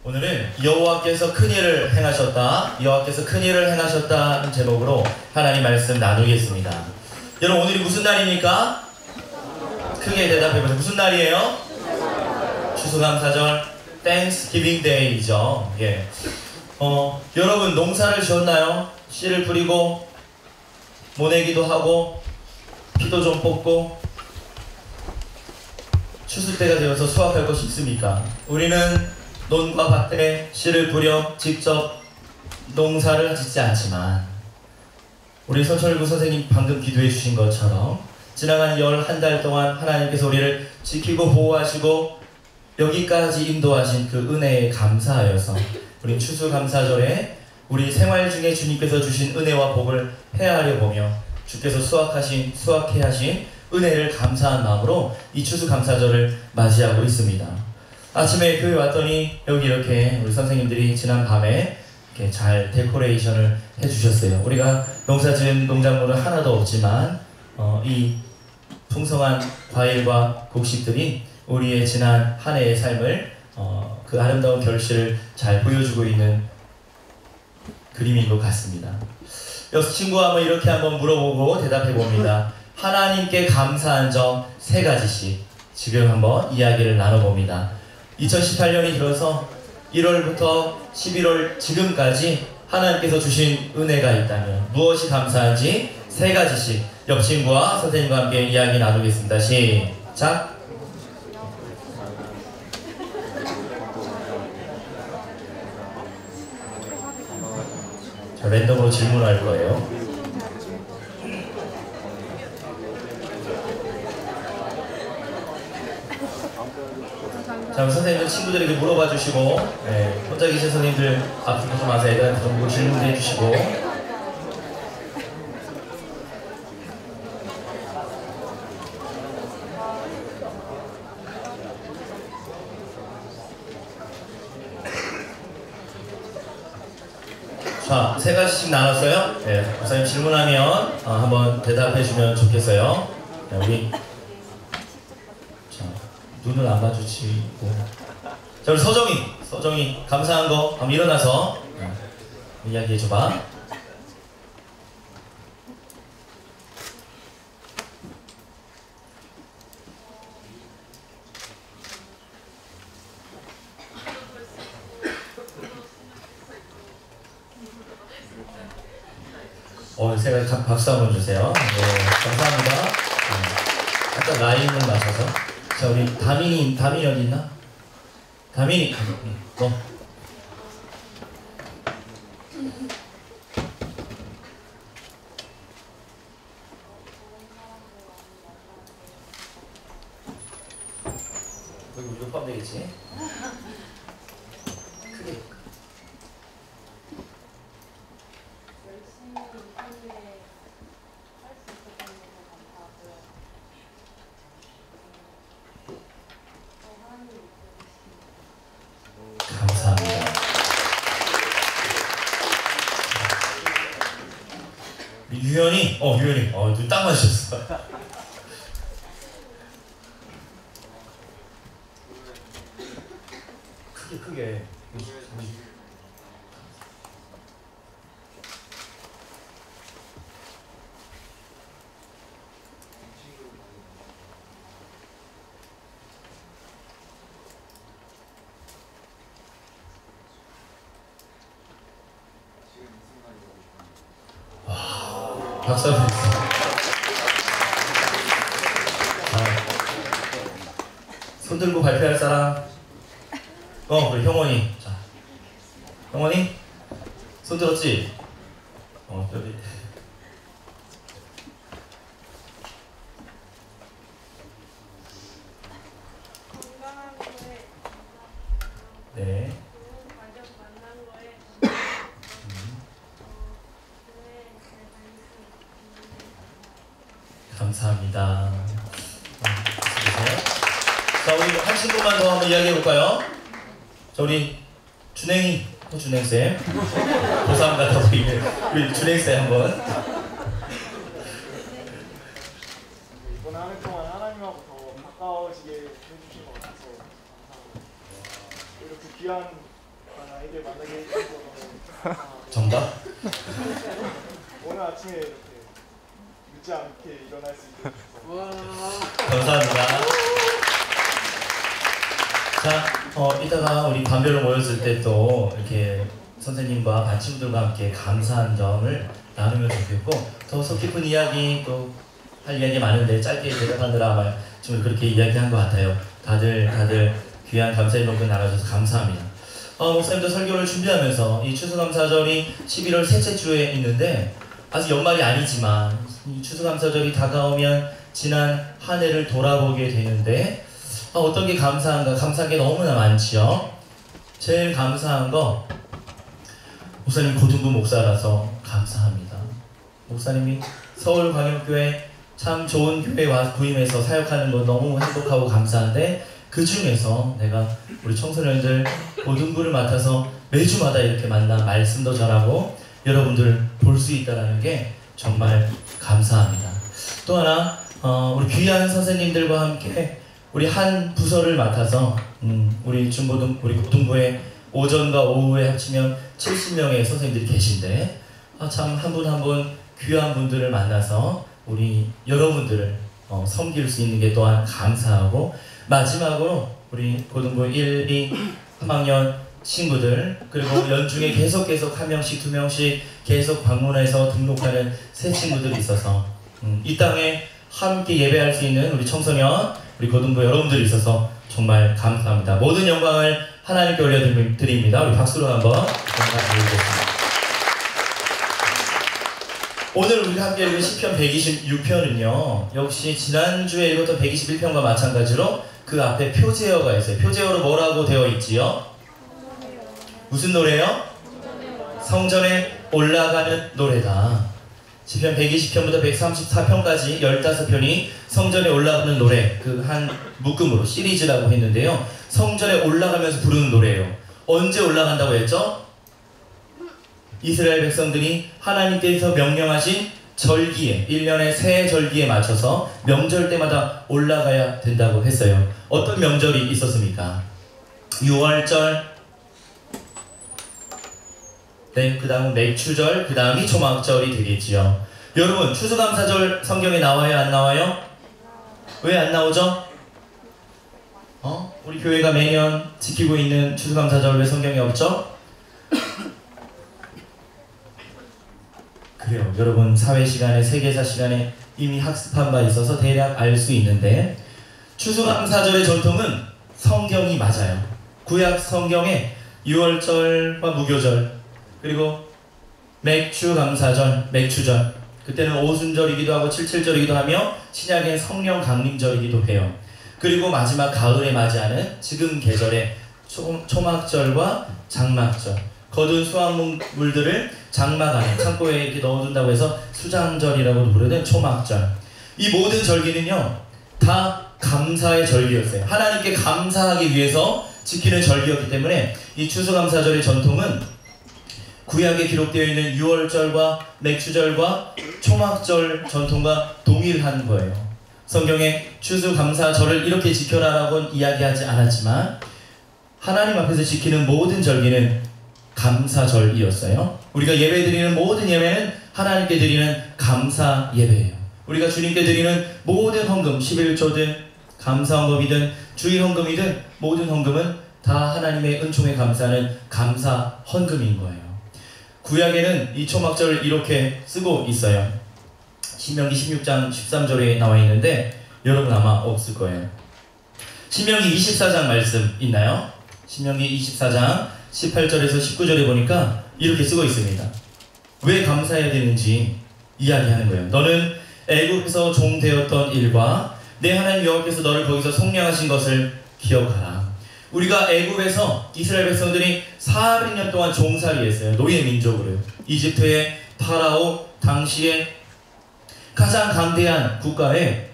오늘은 여호와께서 큰일을 행하셨다, 여호와께서 큰일을 행하셨다는 제목으로 하나님 말씀 나누겠습니다. 여러분, 오늘이 무슨 날입니까? 크게 대답해보세요. 무슨 날이에요? 추수감사절, Thanksgiving Day이죠. 예. 여러분, 농사를 지었나요? 씨를 뿌리고 모내기도 하고 피도 좀 뽑고 추수 때가 되어서 수확할 것이 있습니까? 우리는 논과 밭에 씨를 뿌려 직접 농사를 짓지 않지만 우리 손철구 선생님 방금 기도해 주신 것처럼 지나간 11달 동안 하나님께서 우리를 지키고 보호하시고 여기까지 인도하신 그 은혜에 감사하여서 우리 추수감사절에 우리 생활 중에 주님께서 주신 은혜와 복을 헤아려 보며 주께서 수확해 하신 은혜를 감사한 마음으로 이 추수감사절을 맞이하고 있습니다. 아침에 교회 왔더니 여기 이렇게 우리 선생님들이 지난 밤에 이렇게 잘 데코레이션을 해주셨어요. 우리가 농사지은 농작물은 하나도 없지만 이 풍성한 과일과 곡식들이 우리의 지난 한 해의 삶을 그 아름다운 결실을 잘 보여주고 있는 그림인 것 같습니다. 여섯 친구와 한번 이렇게 한번 물어보고 대답해 봅니다. 하나님께 감사한 점 3가지씩 지금 한번 이야기를 나눠봅니다. 2018년이 들어서 1월부터 11월 지금까지 하나님께서 주신 은혜가 있다면 무엇이 감사한지 3가지씩 옆 친구와 선생님과 함께 이야기 나누겠습니다. 시작! 자, 랜덤으로 질문할 거예요. 자, 선생님들 친구들에게 물어봐 주시고, 혼자 계신 선생님들 앞으로 좀 와서 애들한테 좀 질문도 해주시고. 자, 3가지씩 나눴어요. 선생님 질문하면 한번 대답해 주면 좋겠어요. 자, 우리 눈을 안 마주치고. 자, 우리 서정이 감사한 거 한번 일어나서 이야기해 줘봐. 제가 박수 한번 주세요. 네, 감사합니다. 아까 라인을 맞춰서. 자, 우리 다민이 어디 있나? 다민이, 너. 여기 우리도 포함되겠지? 크게. 감사합니다. 유연이, 눈 딱 맞으셨어. 크게. 박수 한번 주세요. 손 들고 발표할 사람? 그래, 형원이. 자, 형원이? 손 들었지? 여기. 건강한 거에 네. 좋은 가족 만난 거에 감사합니다. 자, 우리 한 친구만 더 한번 이야기해 볼까요? 자, 우리 준행이, 준행쌤. 고3 같아 보이는 우리 준행쌤 한번. 이번 한 해 동안 하나님하고 더 가까워지게 해주신 것 같아서 감사합니다. 이렇게 귀한 나에게 만나게 해주셔서 정답? 오늘 아침에 이렇게 늦지 않게 일어날 수 있게 해주셔서 감사합니다. 자, 이따가 우리 반별로 모였을 때 또 이렇게 선생님과 반 친구들과 함께 감사한 점을 나누면 좋겠고, 더 속 깊은 이야기 또 할 이야기 많은데 짧게 대답하느라 아마 좀 그렇게 이야기한 것 같아요. 다들 귀한 감사의 명분 나눠줘서 감사합니다. 목사님도 설교를 준비하면서 이 추수감사절이 11월 셋째 주에 있는데, 아직 연말이 아니지만 이 추수감사절이 다가오면 지난 한 해를 돌아보게 되는데, 어떤 게 감사한가? 감사한 게 너무나 많지요. 제일 감사한 거, 목사님 고등부 목사라서 감사합니다. 목사님이 서울광역교회 참 좋은 교회에 와 부임해서 사역하는 거 너무 행복하고 감사한데, 그 중에서 내가 우리 청소년들 고등부를 맡아서 매주마다 이렇게 만나 말씀도 전하고 여러분들 볼 수 있다는 게 정말 감사합니다. 또 하나, 우리 귀한 선생님들과 함께 우리 한 부서를 맡아서 우리 우리 고등부에 오전과 오후에 합치면 70명의 선생님들이 계신데, 참 한 분 한 분 귀한 분들을 만나서 우리 여러분들을 섬길 수 있는 게 또한 감사하고, 마지막으로 우리 고등부 1, 2, 3학년 친구들, 그리고 연중에 계속 한 명씩 두 명씩 계속 방문해서 등록하는 새 친구들이 있어서 이 땅에 함께 예배할 수 있는 우리 청소년, 우리 고등부 여러분들이 있어서 정말 감사합니다. 모든 영광을 하나님께 올려드립니다. 우리 박수로 한번 감사드리겠습니다. 오늘 우리가 함께 읽은 시편 126편은요, 역시 지난주에 읽었던 121편과 마찬가지로 그 앞에 표제어가 있어요. 표제어로 뭐라고 되어 있지요? 무슨 노래요? 성전에 올라가는 노래다. 시편 120편부터 134편까지 15편이 성전에 올라가는 노래, 그 한 묶음으로 시리즈라고 했는데요, 성전에 올라가면서 부르는 노래예요. 언제 올라간다고 했죠? 이스라엘 백성들이 하나님께서 명령하신 절기에, 1년의 새 절기에 맞춰서 명절 때마다 올라가야 된다고 했어요. 어떤 명절이 있었습니까? 6월절, 네, 그 다음은 맥추절, 그 다음이 초막절이 되겠지요. 여러분, 추수감사절 성경에 나와요, 안 나와요? 왜 안 나오죠? 우리 교회가 매년 지키고 있는 추수감사절 왜 성경에 없죠? 그래요. 여러분, 사회시간에, 세계사 시간에 이미 학습한 바 있어서 대략 알 수 있는데, 추수감사절의 전통은 성경이 맞아요. 구약 성경에 6월절과 무교절, 그리고 맥추감사절, 맥추절, 그때는 오순절이기도 하고 칠칠절이기도 하며 신약엔 성령 강림절이기도 해요. 그리고 마지막 가을에 맞이하는 지금 계절에 초막절과 장막절, 거둔 수확물들을 장막 안에 창고에 이렇게 넣어둔다고 해서 수장절이라고도 부르는 초막절. 이 모든 절기는요, 다 감사의 절기였어요. 하나님께 감사하기 위해서 지키는 절기였기 때문에 이 추수감사절의 전통은 구약에 기록되어 있는 6월절과 맥추절과 초막절 전통과 동일한 거예요. 성경에 추수감사절을 이렇게 지켜라라고는 이야기하지 않았지만 하나님 앞에서 지키는 모든 절기는 감사절이었어요. 우리가 예배드리는 모든 예배는 하나님께 드리는 감사 예배예요. 우리가 주님께 드리는 모든 헌금, 11조든 감사헌금이든 주일헌금이든 모든 헌금은 다 하나님의 은총에 감사하는 감사 헌금인 거예요. 구약에는 이 초막절을 이렇게 쓰고 있어요. 신명기 16장 13절에 나와 있는데 여러분 아마 없을 거예요. 신명기 24장 말씀 있나요? 신명기 24장 18절에서 19절에 보니까 이렇게 쓰고 있습니다. 왜 감사해야 되는지 이야기하는 거예요. 너는 애굽에서 종 되었던 일과 내 하나님 여호와께서 너를 거기서 속량하신 것을 기억하라. 우리가 애굽에서 이스라엘 백성들이 400년 동안 종살이했어요. 노예 민족으로요. 이집트의 파라오 당시에 가장 강대한 국가의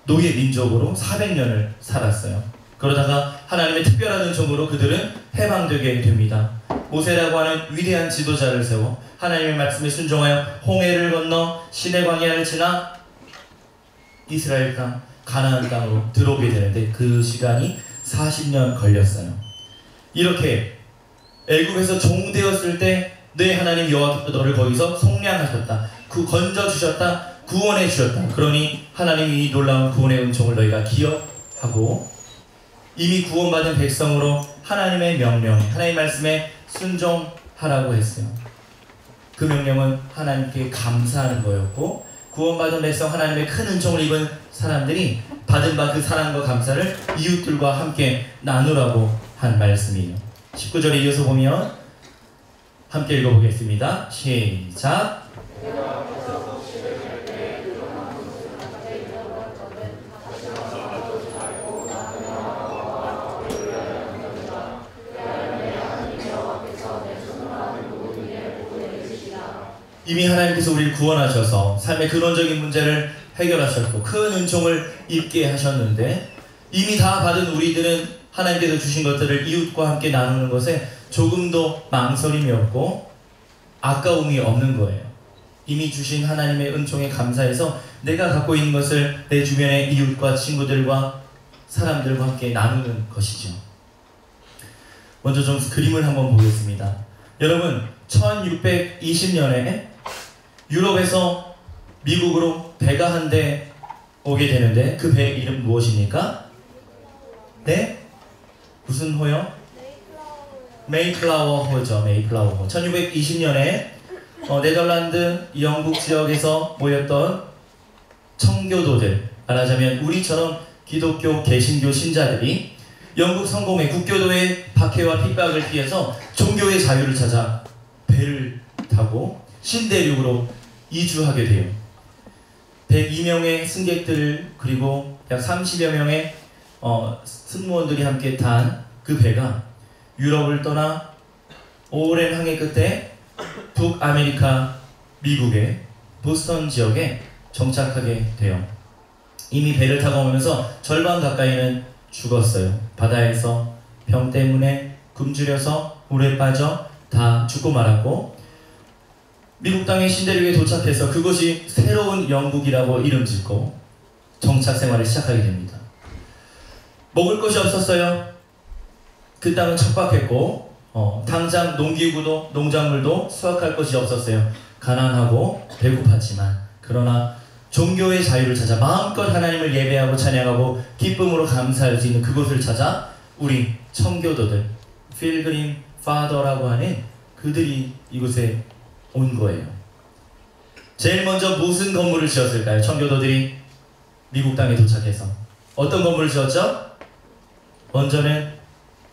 노예 민족으로 400년을 살았어요. 그러다가 하나님의 특별한 은총으로 그들은 해방되게 됩니다. 모세라고 하는 위대한 지도자를 세워 하나님의 말씀에 순종하여 홍해를 건너 시내 광야를 지나 이스라엘 땅 가나안 땅으로 들어오게 되는데 그 시간이 40년 걸렸어요. 이렇게 애굽에서 종되었을 때 내 하나님 여호와께서 너를 거기서 속량하셨다. 건져주셨다. 구원해 주셨다. 그러니 하나님이 이 놀라운 구원의 은총을 너희가 기억하고 이미 구원받은 백성으로 하나님의 명령에 하나님의 말씀에 순종하라고 했어요. 그 명령은 하나님께 감사하는 거였고 구원받은 백성 하나님의 큰 은총을 입은 사람들이 받은 바 그 사랑과 감사를 이웃들과 함께 나누라고 한 말씀이에요. 19절에 이어서 보면 함께 읽어보겠습니다. 시작. 이미 하나님께서 우리를 구원하셔서 삶의 근원적인 문제를 해결하셨고 큰 은총을 입게 하셨는데 이미 다 받은 우리들은 하나님께서 주신 것들을 이웃과 함께 나누는 것에 조금도 망설임이 없고 아까움이 없는 거예요. 이미 주신 하나님의 은총에 감사해서 내가 갖고 있는 것을 내 주변의 이웃과 친구들과 사람들과 함께 나누는 것이죠. 먼저 좀 그림을 한번 보겠습니다. 여러분 1620년에 유럽에서 미국으로 배가 한 대 오게 되는데 그 배 이름 무엇입니까? 네? 무슨 호요? 메이플라워 호죠. 메이플라워 호. 1620년에 네덜란드, 영국 지역에서 모였던 청교도들, 말하자면 우리처럼 기독교 개신교 신자들이 영국 성공의 국교도의 박해와 핍박을 피해서 종교의 자유를 찾아 배를 타고 신대륙으로 이주하게 돼요. 102명의 승객들 그리고 약 30여 명의 승무원들이 함께 탄 그 배가 유럽을 떠나 오랜 항해 끝에 북아메리카 미국의 보스턴 지역에 정착하게 돼요. 이미 배를 타고 오면서 절반 가까이는 죽었어요. 바다에서 병 때문에 굶주려서 물에 빠져 다 죽고 말았고 미국 땅의 신대륙에 도착해서 그곳이 새로운 영국이라고 이름 짓고 정착 생활을 시작하게 됩니다. 먹을 것이 없었어요. 그 땅은 척박했고 당장 농기구도 농작물도 수확할 것이 없었어요. 가난하고 배고팠지만 그러나 종교의 자유를 찾아 마음껏 하나님을 예배하고 찬양하고 기쁨으로 감사할 수 있는 그곳을 찾아 우리 청교도들 필그림 파더라고 하는 그들이 이곳에 온 거예요. 제일 먼저 무슨 건물을 지었을까요? 청교도들이 미국 땅에 도착해서 어떤 건물을 지었죠? 먼저는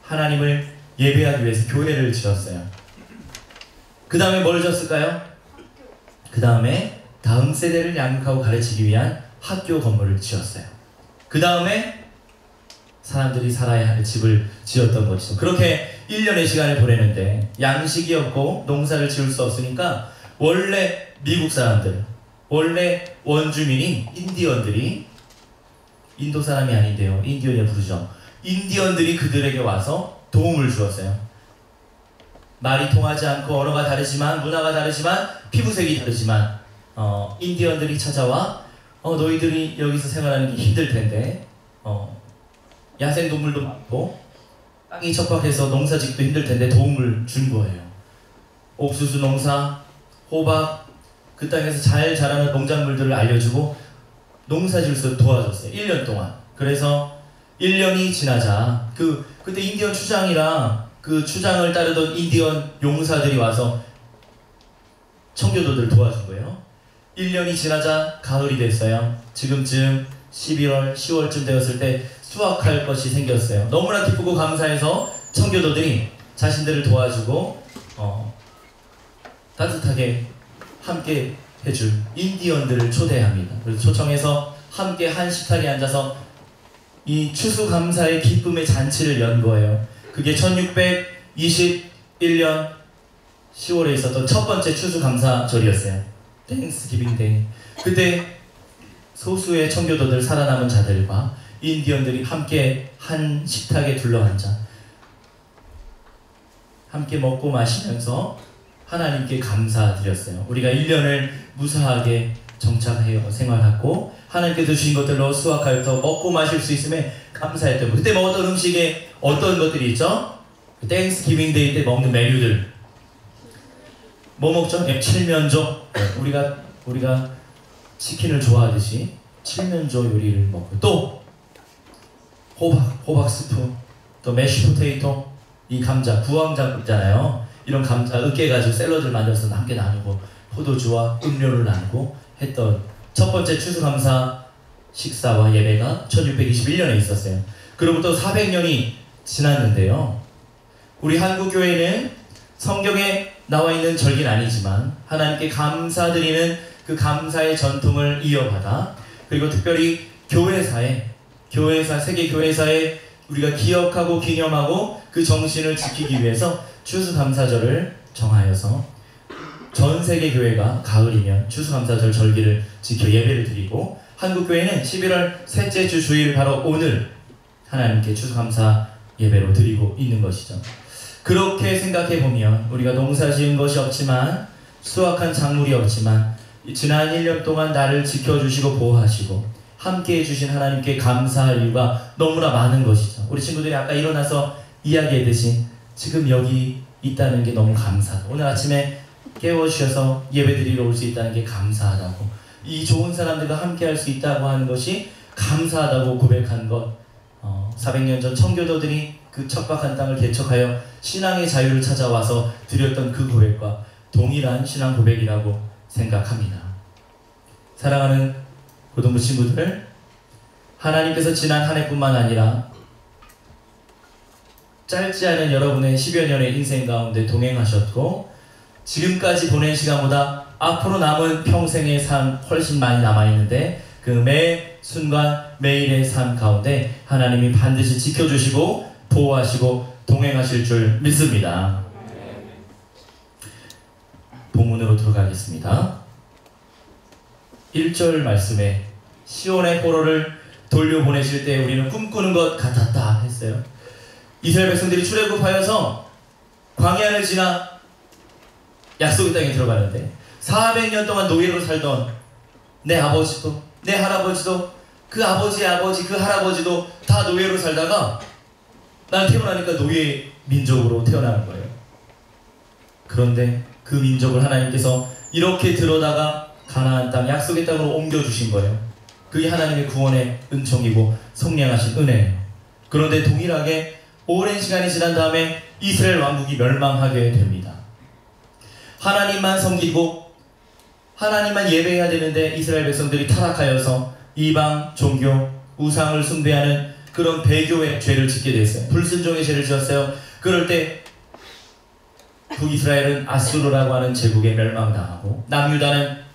하나님을 예배하기 위해서 교회를 지었어요. 그 다음에 뭘 지었을까요? 그 다음에 다음 세대를 양육하고 가르치기 위한 학교 건물을 지었어요. 그 다음에 사람들이 살아야 할 집을 지었던 것이죠. 그렇게 1년의 시간을 보내는데 양식이 없고 농사를 지을 수 없으니까 원래 미국 사람들, 원래 원주민인 인디언들이 인도 사람이 아닌데요. 인디언을 부르죠. 인디언들이 그들에게 와서 도움을 주었어요. 말이 통하지 않고 언어가 다르지만 문화가 다르지만 피부색이 다르지만 인디언들이 찾아와 너희들이 여기서 생활하는 게 힘들 텐데 야생동물도 많고 땅이 척박해서 농사짓기도 힘들 텐데 도움을 준 거예요. 옥수수 농사, 호박 그 땅에서 잘 자라는 농작물들을 알려주고 농사질 수 도와줬어요. 1년 동안. 그래서 1년이 지나자 그때 인디언 추장이랑 그 추장을 따르던 인디언 용사들이 와서 청교도들 도와준 거예요. 1년이 지나자 가을이 됐어요. 지금쯤 11월, 10월쯤 되었을 때 수확할 것이 생겼어요. 너무나 기쁘고 감사해서 청교도들이 자신들을 도와주고 따뜻하게 함께 해줄 인디언들을 초대합니다. 그래서 초청해서 함께 한 식탁에 앉아서 이 추수감사의 기쁨의 잔치를 연 거예요. 그게 1621년 10월에 있었던 첫 번째 추수감사절이었어요. 땡스기빙 데이. 그때 소수의 청교도들 살아남은 자들과 인디언들이 함께 한 식탁에 둘러앉아 함께 먹고 마시면서 하나님께 감사드렸어요. 우리가 1년을 무사하게 정착하여 생활하고 하나님께서 주신 것들로 수확하여 먹고 마실 수 있음에 감사했던 거. 그때 먹었던 음식에 어떤 것들이 있죠? 땡스 기빙 데이 때 먹는 메뉴들 뭐 먹죠? 칠면조. 우리가 치킨을 좋아하듯이 칠면조 요리를 먹고 또 호박 스프, 또 메쉬 포테이토, 이 감자 구황장 있잖아요. 이런 감자 으깨가지고 샐러드를 만들어서 함께 나누고 포도주와 음료를 나누고 했던 첫 번째 추수감사 식사와 예배가 1621년에 있었어요. 그로부터 400년이 지났는데요. 우리 한국교회는 성경에 나와 있는 절기는 아니지만 하나님께 감사드리는 그 감사의 전통을 이어받아 그리고 특별히 세계 교회사에 우리가 기억하고 기념하고 그 정신을 지키기 위해서 추수감사절을 정하여서 전 세계 교회가 가을이면 추수감사절 절기를 지켜 예배를 드리고 한국교회는 11월 셋째 주 주일 바로 오늘 하나님께 추수감사 예배로 드리고 있는 것이죠. 그렇게 생각해보면 우리가 농사 지은 것이 없지만 수확한 작물이 없지만 지난 1년 동안 나를 지켜주시고 보호하시고 함께해 주신 하나님께 감사할 이유가 너무나 많은 것이죠. 우리 친구들이 아까 일어나서 이야기했듯이 지금 여기 있다는 게 너무 감사하다. 오늘 아침에 깨워주셔서 예배드리러 올 수 있다는 게 감사하다고, 이 좋은 사람들과 함께할 수 있다고 하는 것이 감사하다고 고백한 것, 400년 전 청교도들이 그 척박한 땅을 개척하여 신앙의 자유를 찾아와서 드렸던 그 고백과 동일한 신앙 고백이라고 생각합니다. 사랑하는 고등부 친구들, 하나님께서 지난 한 해뿐만 아니라 짧지 않은 여러분의 10여 년의 인생 가운데 동행하셨고 지금까지 보낸 시간보다 앞으로 남은 평생의 삶 훨씬 많이 남아있는데 그 매 순간 매일의 삶 가운데 하나님이 반드시 지켜주시고 보호하시고 동행하실 줄 믿습니다. 본문으로 들어가겠습니다. 1절 말씀에 시온의 포로를 돌려보내실 때 우리는 꿈꾸는 것 같았다 했어요. 이스라엘 백성들이 출애굽하여서 광야를 지나 약속의 땅에 들어가는데 400년 동안 노예로 살던 내 아버지도 내 할아버지도 그 아버지의 아버지 그 할아버지도 다 노예로 살다가 난 태어나니까 노예 민족으로 태어나는 거예요. 그런데 그 민족을 하나님께서 이렇게 들어다가 가나안 땅 약속의 땅으로 옮겨주신 거예요. 그게 하나님의 구원의 은총이고 성량하신 은혜예요. 그런데 동일하게 오랜 시간이 지난 다음에 이스라엘 왕국이 멸망하게 됩니다. 하나님만 섬기고 하나님만 예배해야 되는데 이스라엘 백성들이 타락하여서 이방 종교 우상을 숭배하는 그런 배교의 죄를 짓게 됐어요. 불순종의 죄를 지었어요. 그럴 때 북이스라엘은 아수르라고 하는 제국에 멸망당하고 남유다는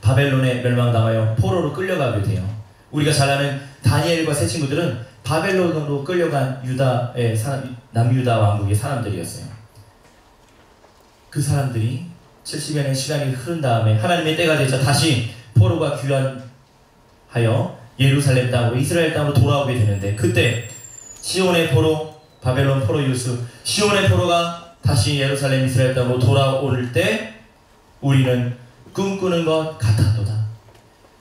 바벨론에 멸망당하여 포로로 끌려가게 돼요. 우리가 잘 아는 다니엘과 세 친구들은 바벨론으로 끌려간 유다의 남유다 왕국의 사람들이었어요. 그 사람들이 70년의 시간이 흐른 다음에 하나님의 때가 되자 다시 포로가 귀환하여 예루살렘 땅으로 이스라엘 땅으로 돌아오게 되는데 그때 시온의 포로 바벨론 포로 유수 시온의 포로가 다시 예루살렘 이스라엘 땅으로 돌아올 때 우리는 꿈꾸는 것 같았도다.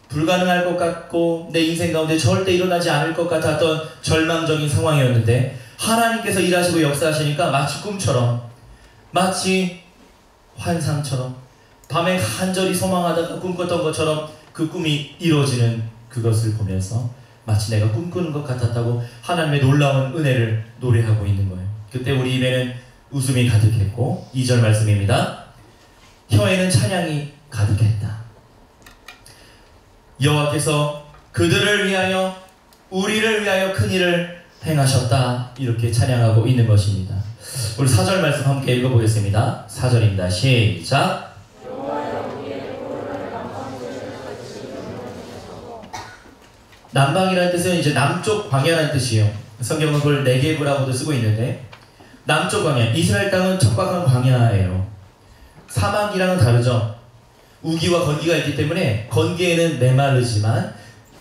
불가능할 것 같고 내 인생 가운데 절대 일어나지 않을 것 같았던 절망적인 상황이었는데 하나님께서 일하시고 역사하시니까 마치 꿈처럼 마치 환상처럼 밤에 간절히 소망하다가 꿈꿨던 것처럼 그 꿈이 이루어지는 그것을 보면서 마치 내가 꿈꾸는 것 같았다고 하나님의 놀라운 은혜를 노래하고 있는 거예요. 그때 우리 입에는 웃음이 가득했고 2절 말씀입니다. 혀에는 찬양이 가득했다. 여호와께서 그들을 위하여 우리를 위하여 큰 일을 행하셨다. 이렇게 찬양하고 있는 것입니다. 우리 4절 말씀 함께 읽어보겠습니다. 4절입니다. 시작. 남방이라는 뜻은 이제 남쪽 광야라는 뜻이에요. 성경은 그걸 네게브라고도 쓰고 있는데 남쪽 광야, 이스라엘 땅은 척박한 광야예요. 사막이랑은 다르죠. 우기와 건기가 있기 때문에 건기에는 메마르지만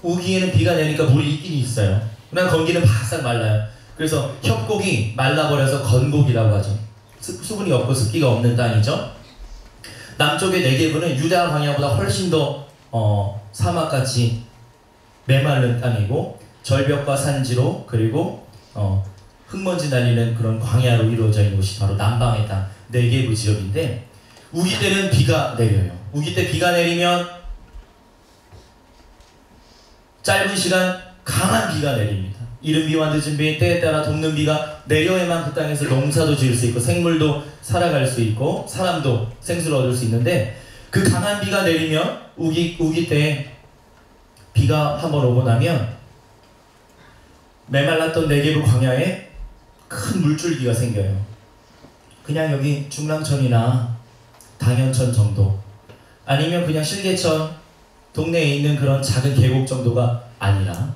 우기에는 비가 내니까 물이 있긴 있어요. 그러나 건기는 바싹 말라요. 그래서 협곡이 말라버려서 건곡이라고 하죠. 수분이 없고 습기가 없는 땅이죠. 남쪽의 네게브는 유다 광야보다 훨씬 더 사막같이 메마른 땅이고 절벽과 산지로 그리고 흙먼지 날리는 그런 광야로 이루어져 있는 곳이 바로 남방의 땅 네게브 지역인데, 우기 때는 비가 내려요. 우기 때 비가 내리면 짧은 시간 강한 비가 내립니다. 이른 비와 늦은 비, 때에 따라 돕는 비가 내려야만 그 땅에서 농사도 지을 수 있고 생물도 살아갈 수 있고 사람도 생수를 얻을 수 있는데, 그 강한 비가 내리면 우기 때 비가 한번 오고 나면 메말랐던 네게브 광야에 큰 물줄기가 생겨요. 그냥 여기 중랑천이나 당연천 정도, 아니면 그냥 실개천 동네에 있는 그런 작은 계곡 정도가 아니라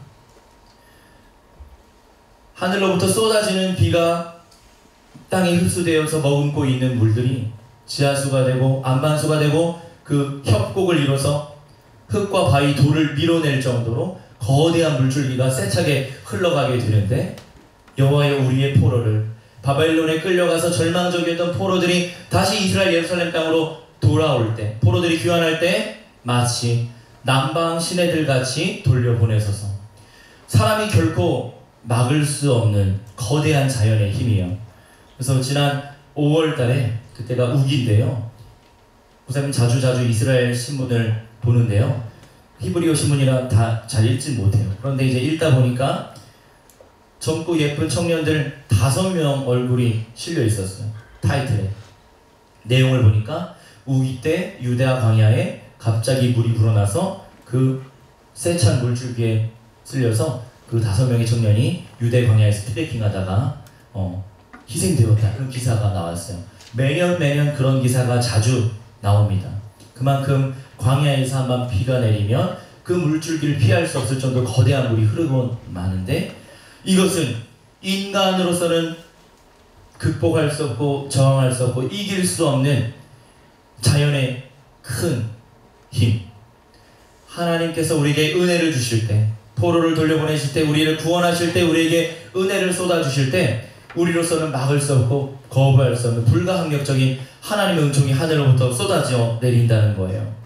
하늘로부터 쏟아지는 비가 땅에 흡수되어서 머금고 있는 물들이 지하수가 되고 안반수가 되고 그 협곡을 이뤄서 흙과 바위, 돌을 밀어낼 정도로 거대한 물줄기가 세차게 흘러가게 되는데, 여호와여 우리의 포로를, 바벨론에 끌려가서 절망적이었던 포로들이 다시 이스라엘 예루살렘 땅으로 돌아올 때, 포로들이 귀환할 때 마치 남방 시내들 같이 돌려보내소서. 사람이 결코 막을 수 없는 거대한 자연의 힘이에요. 그래서 지난 5월 달에, 그때가 우기인데요, 목사님 자주 이스라엘 신문을 보는데요, 히브리어 신문이라 다 잘 읽지 못해요. 그런데 이제 읽다 보니까 젊고 예쁜 청년들 5명 얼굴이 실려 있었어요. 타이틀에. 내용을 보니까 우기 때 유대아 광야에 갑자기 물이 불어나서 그 세찬 물줄기에 쓸려서 그 5명의 청년이 유대 광야에서 트레킹하다가 희생되었다, 그런 기사가 나왔어요. 매년 그런 기사가 자주 나옵니다. 그만큼 광야에서 한번 비가 내리면 그 물줄기를 피할 수 없을 정도로 거대한 물이 흐르고 마는데, 이것은 인간으로서는 극복할 수 없고 저항할 수 없고 이길 수 없는 자연의 큰 힘. 하나님께서 우리에게 은혜를 주실 때, 포로를 돌려보내실 때, 우리를 구원하실 때, 우리에게 은혜를 쏟아주실 때, 우리로서는 막을 수 없고 거부할 수 없는 불가항력적인 하나님의 은총이 하늘로부터 쏟아져 내린다는 거예요.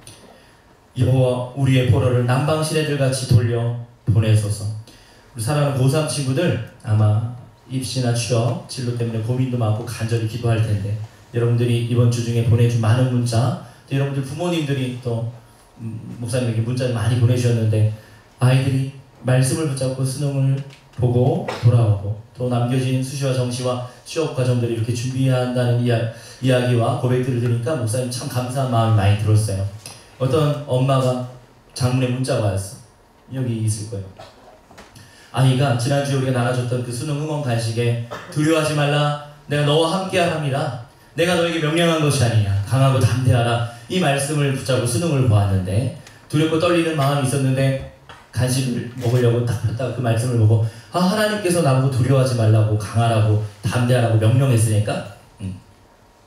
여호와 우리의 포로를 남방 시내들 같이 돌려 보내소서. 우리 사랑하는 고3 친구들, 아마 입시나 취업, 진로 때문에 고민도 많고 간절히 기도할 텐데, 여러분들이 이번 주 중에 보내준 많은 문자, 또 여러분들 부모님들이 또 목사님에게 문자를 많이 보내주셨는데, 아이들이 말씀을 붙잡고 수능을 보고 돌아오고 또 남겨진 수시와 정시와 취업 과정들을 이렇게 준비한다는 이야기와 고백들을 들으니까 목사님 참 감사한 마음이 많이 들었어요. 어떤 엄마가 장문의 문자가 왔어. 여기 있을 거예요. 아이가 지난주에 우리가 나눠줬던 그 수능 응원 간식에 두려워하지 말라, 내가 너와 함께하랍니다, 내가 너에게 명령한 것이 아니냐, 강하고 담대하라, 이 말씀을 붙잡고 수능을 보았는데 두렵고 떨리는 마음이 있었는데 간식을 먹으려고 딱 폈다가 그 말씀을 보고, 하나님께서 나보고 두려워하지 말라고 강하라고 담대하라고 명령했으니까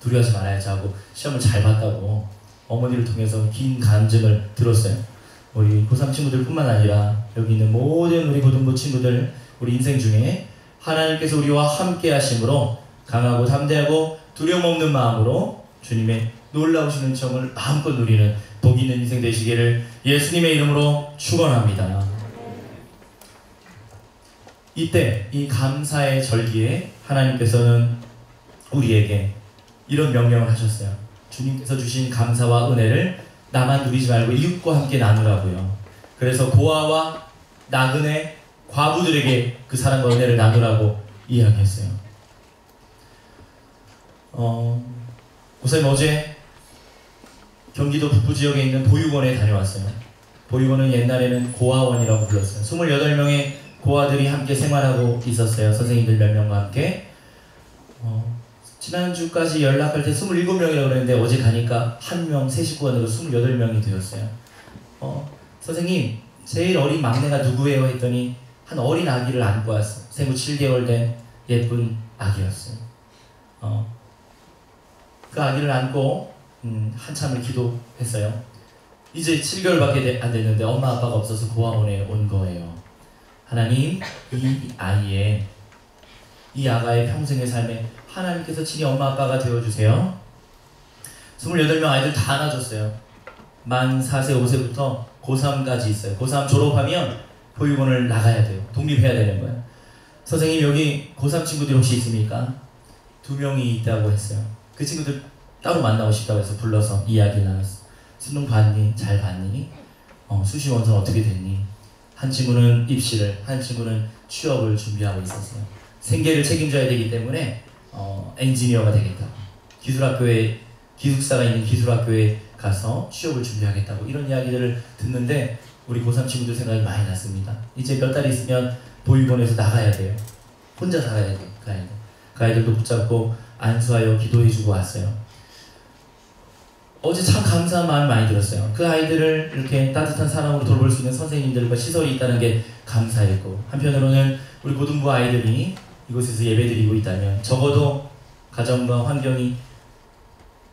두려워하지 말아야지 하고 시험을 잘 봤다고 어머니를 통해서 긴 간증을 들었어요. 우리 고3 친구들 뿐만 아니라 여기 있는 모든 우리 고등부 친구들, 우리 인생 중에 하나님께서 우리와 함께 하심으로 강하고 담대하고 두려움 없는 마음으로 주님의 놀라우신 은총을 마음껏 누리는 복 있는 인생 되시기를 예수님의 이름으로 축원합니다. 이때 이 감사의 절기에 하나님께서는 우리에게 이런 명령을 하셨어요. 주님께서 주신 감사와 은혜를 나만 누리지 말고 이웃과 함께 나누라고요. 그래서 고아와 나그네 과부들에게 그 사랑과 은혜를 나누라고 이야기했어요. 목사님 어제 경기도 북부 지역에 있는 보육원에 다녀왔어요. 보육원은 옛날에는 고아원이라고 불렀어요. 28명의 고아들이 함께 생활하고 있었어요. 선생님들 몇 명과 함께. 지난주까지 연락할 때 27명이라고 그랬는데 어제 가니까 한 명, 새 식구원으로 28명이 되었어요. 선생님, 제일 어린 막내가 누구예요? 했더니 한 어린 아기를 안고 왔어요. 생후 7개월 된 예쁜 아기였어요. 그 아기를 안고 한참을 기도했어요. 이제 7개월밖에 안 됐는데 엄마 아빠가 없어서 고아원에 온 거예요. 하나님, 이 아가의 평생의 삶에 하나님께서 친히 엄마 아빠가 되어주세요. 28명 아이들 다 안아줬어요. 만 4세 5세부터 고3까지 있어요. 고3 졸업하면 보육원을 나가야 돼요. 독립해야 되는 거예요. 선생님 여기 고3 친구들 혹시 있습니까? 2명이 있다고 했어요. 그 친구들 따로 만나고 싶다고 해서 불러서 이야기를 나눴어. 수능 봤니? 잘 봤니? 수시 원서 어떻게 됐니? 한 친구는 입시를, 한 친구는 취업을 준비하고 있었어요. 생계를 책임져야 되기 때문에 엔지니어가 되겠다고, 기술학교에, 기숙사가 있는 기술학교에 가서 취업을 준비하겠다고 이런 이야기들을 듣는데 우리 고3 친구들 생각이 많이 났습니다. 이제 몇 달 있으면 보육원에서 나가야 돼요. 혼자 살아야 돼요. 그 아이들도 붙잡고 안수하여 기도해주고 왔어요. 어제 참 감사한 마음이 많이 들었어요. 그 아이들을 이렇게 따뜻한 사랑으로 돌볼 수 있는 선생님들과 시설이 있다는 게 감사했고, 한편으로는 우리 고등부 아이들이 이곳에서 예배드리고 있다면 적어도 가정과 환경이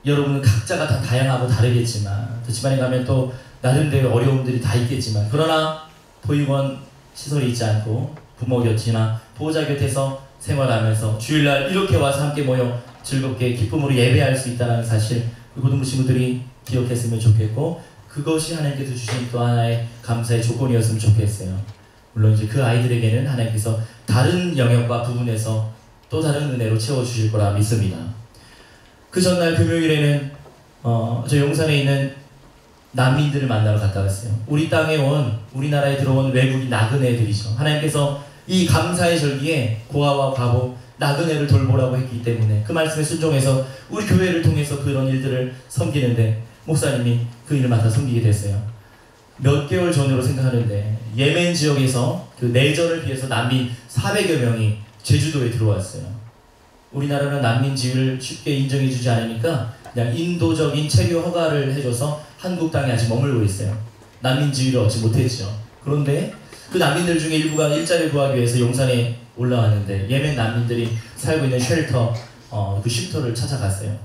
여러분은 각자가 다 다양하고 다르겠지만, 또 집안에 가면 또 나름대로 어려움들이 다 있겠지만, 그러나 보육원 시설이 있지 않고 부모 곁이나 보호자 곁에서 생활하면서 주일날 이렇게 와서 함께 모여 즐겁게 기쁨으로 예배할 수 있다는 사실, 고등부 친구들이 기억했으면 좋겠고, 그것이 하나님께서 주신 또 하나의 감사의 조건이었으면 좋겠어요. 물론 이제 그 아이들에게는 하나님께서 다른 영역과 부분에서 또 다른 은혜로 채워주실 거라 믿습니다. 그 전날 금요일에는 저 용산에 있는 난민들을 만나러 갔다 왔어요. 우리 땅에 온, 우리나라에 들어온 외국인 나그네들이죠. 하나님께서 이 감사의 절기에 고아와 과부, 나그네를 돌보라고 했기 때문에 그 말씀에 순종해서 우리 교회를 통해서 그런 일들을 섬기는데, 목사님이 그 일을 맡아 섬기게 됐어요. 몇 개월 전으로 생각하는데 예멘 지역에서 그 내전을 피해서 난민 400여 명이 제주도에 들어왔어요. 우리나라는 난민지위를 쉽게 인정해주지 않으니까 그냥 인도적인 체류 허가를 해줘서 한국 땅에 아직 머물고 있어요. 난민지위를 얻지 못했죠. 그런데 그 난민들 중에 일부가 일자리를 구하기 위해서 용산에 올라왔는데, 예멘 난민들이 살고 있는 쉘터, 그 쉼터를 찾아갔어요.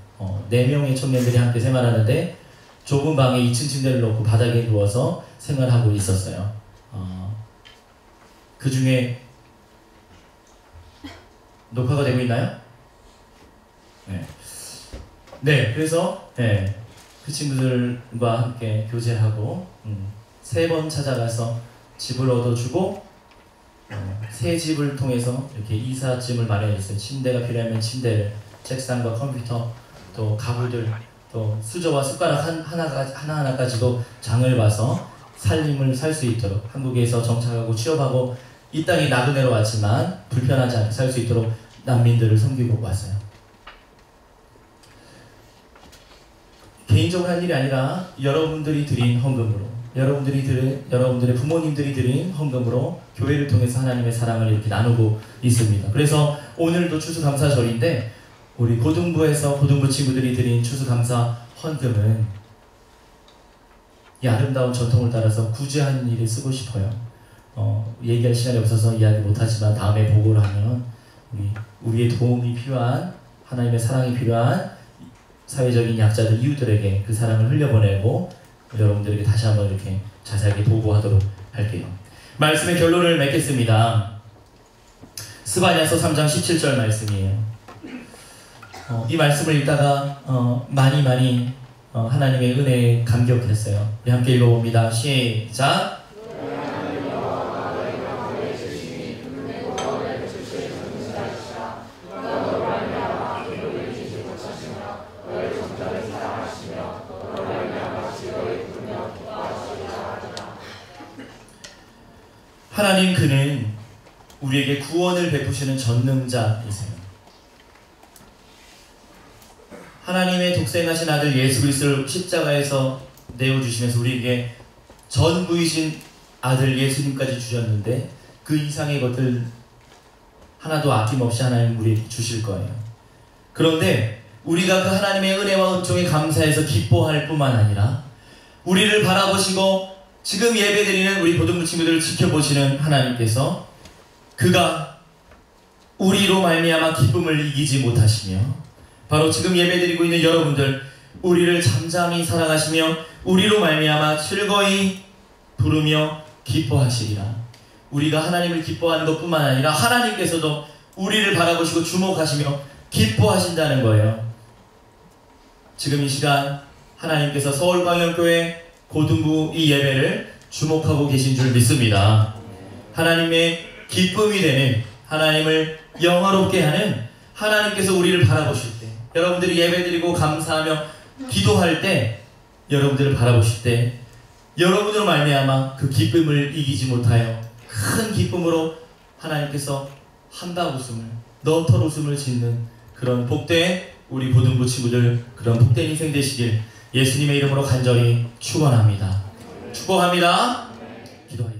4명의 청년들이 함께 생활하는데 좁은 방에 2층 침대를 놓고 바닥에 누워서 생활하고 있었어요. 그 중에 녹화가 되고 있나요? 네, 그래서 그 친구들과 함께 교제하고 3번 찾아가서 집을 얻어주고, 새 집을 통해서 이렇게 이삿짐을 마련했어요. 침대가 필요하면 침대를, 책상과 컴퓨터, 또 가구들, 또 수저와 숟가락 하나하나까지도 장을 봐서 살림을 살 수 있도록, 한국에서 정착하고 취업하고 이 땅에 나그네로 왔지만 불편하지 않게 살 수 있도록 난민들을 섬기고 왔어요. 개인적으로 한 일이 아니라 여러분들이 드린 헌금으로, 여러분들의 부모님들이 드린 헌금으로 교회를 통해서 하나님의 사랑을 이렇게 나누고 있습니다. 그래서 오늘도 추수감사절인데 우리 고등부 친구들이 드린 추수감사 헌금은 이 아름다운 전통을 따라서 구제하는 일에 쓰고 싶어요. 얘기할 시간이 없어서 이야기 못하지만 다음에 보고를 하면 우리의 도움이 필요한, 하나님의 사랑이 필요한 사회적인 약자들, 이웃들에게 그 사랑을 흘려보내고 여러분들에게 다시 한번 이렇게 자세하게 보고하도록 할게요. 말씀의 결론을 맺겠습니다. 스바냐서 3장 17절 말씀이에요. 이 말씀을 읽다가 많이 하나님의 은혜에 감격했어요. 우리 함께 읽어봅니다. 시작! 하나님, 그는 우리에게 구원을 베푸시는 전능자이세요. 하나님의 독생하신 아들 예수 그리스도를 십자가에서 내어주시면서 우리에게 전부이신 아들 예수님까지 주셨는데, 그 이상의 것들 하나도 아낌없이 하나님 우리에게 주실 거예요. 그런데 우리가 그 하나님의 은혜와 은총에 감사해서 기뻐할 뿐만 아니라 우리를 바라보시고 지금 예배드리는 우리 고등부 친구들을 지켜보시는 하나님께서 그가 우리로 말미암아 기쁨을 이기지 못하시며, 바로 지금 예배드리고 있는 여러분들, 우리를 잠잠히 사랑하시며 우리로 말미암아 즐거이 부르며 기뻐하시리라. 우리가 하나님을 기뻐하는 것뿐만 아니라 하나님께서도 우리를 바라보시고 주목하시며 기뻐하신다는 거예요. 지금 이 시간 하나님께서 서울광역교회 고등부 이 예배를 주목하고 계신 줄 믿습니다. 하나님의 기쁨이 되는, 하나님을 영화롭게 하는 하나님께서 우리를 바라보실 때, 여러분들이 예배드리고 감사하며 기도할 때, 여러분들을 바라보실 때 여러분으로 말미암아 그 기쁨을 이기지 못하여 큰 기쁨으로 하나님께서 한박 웃음을, 넘털 웃음을 짓는 그런 복된 우리 보등부 친구들, 그런 복된 인생 되시길 예수님의 이름으로 간절히 축원합니다. 축복합니다. 기도하겠습니다.